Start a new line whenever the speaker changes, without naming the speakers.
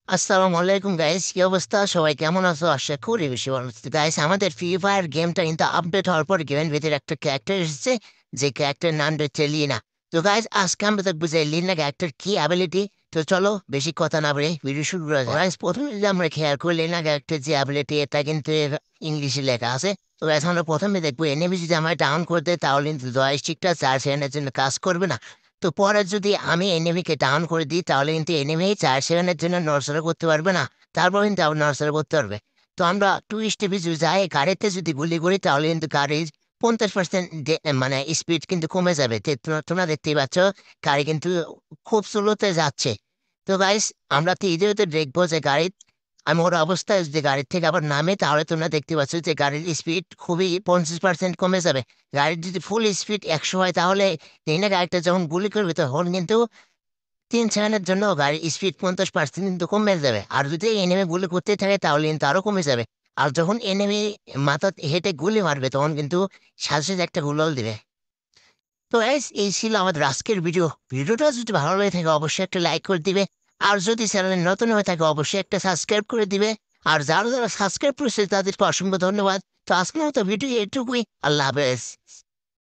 আসসালামু আলাইকুম গাইস, কি অবস্থা? সবাই কেমন আছো? আশা করি বেশি ভালো আছো। গাইস, আমাদের ফ্রি ফায়ার গেমটা কিন্তু আপডেট হওয়ার পর গেমের ভিতরে একটা ক্যারেক্টার এসেছে, যে ক্যারেক্টার নাম হচ্ছে লিনা। তো গাইস, আজকে আমরা দেখবো যে লিনা ক্যারেক্টার কি অ্যাবিলিটি। তো চলো বেশি কথা না বলে ভিডিও শুরু করা যাক। গাইস, প্রথমে যদি আমরা খেয়াল করি লিনা ক্যারেক্টার যে অ্যাবিলিটি, এটা কিন্তু ইংলিশে লেখা আছে। তো গাইস, আমরা প্রথমে দেখবো এনিমি যদি আমরা ডাউন করে দেয় তাহলে কিন্তু জয়স্টিকটা 4 সেকেন্ডের জন্য কাজ করবে না। তো পরে যদি আমি এনিমিকে ডাউন করে দিই তাহলে কিন্তু এনিমি 4 সেকেন্ডের জন্য নড়াচড়া করতে পারবে না। তারপর কিন্তু আবার নড়াচড়া করতে পারবে। তো আমরা 2 স্টেপে যদি যাই, গাড়িতে যদি গুলি করি তাহলে কিন্তু গাড়ির 50% মানে স্পিড কিন্তু কমে যাবে। তোমরা দেখতেই পাচ্ছ গাড়ি কিন্তু খুব স্লোতে যাচ্ছে। তো গাইস, আমরা তো ইতিমধ্যে দেখবো যে গাড়ি আমি ওর অবস্থায় যদি গাড়ির থেকে আবার নামে তাহলে তোমরা দেখতে পাচ্ছ যে গাড়ির স্পিড খুবই 50% কমে যাবে। গাড়ির যদি ফুল স্পিড 100 হয় তাহলে এই না গাড়িটা যখন গুলি করবে তখন কিন্তু 3 সেকেন্ডের জন্য গাড়ির স্পিড 50% কিন্তু কমে যাবে। আর যদি এনিমে গুলি করতে থাকে তাহলে কিন্তু আরো কমে যাবে। আর যখন এনিমে মাথা হেঁটে গুলি মারবে তখন কিন্তু সাথে সাথে একটা গুলাল দিবে। তো এই ছিল আমাদের আজকের ভিডিওটা যদি ভালো লাগে থাকে অবশ্যই একটা লাইক করে দিবে। আর যদি চ্যানেলে নতুন হয়ে থাকে অবশ্যই একটা সাবস্ক্রাইব করে দিবে। আর যারা যারা সাবস্ক্রাইব করেছে তাদেরকে অসংখ্য ধন্যবাদ। তো আজকের মতো ভিডিও এটুকুই। আল্লাহ হাফেজ।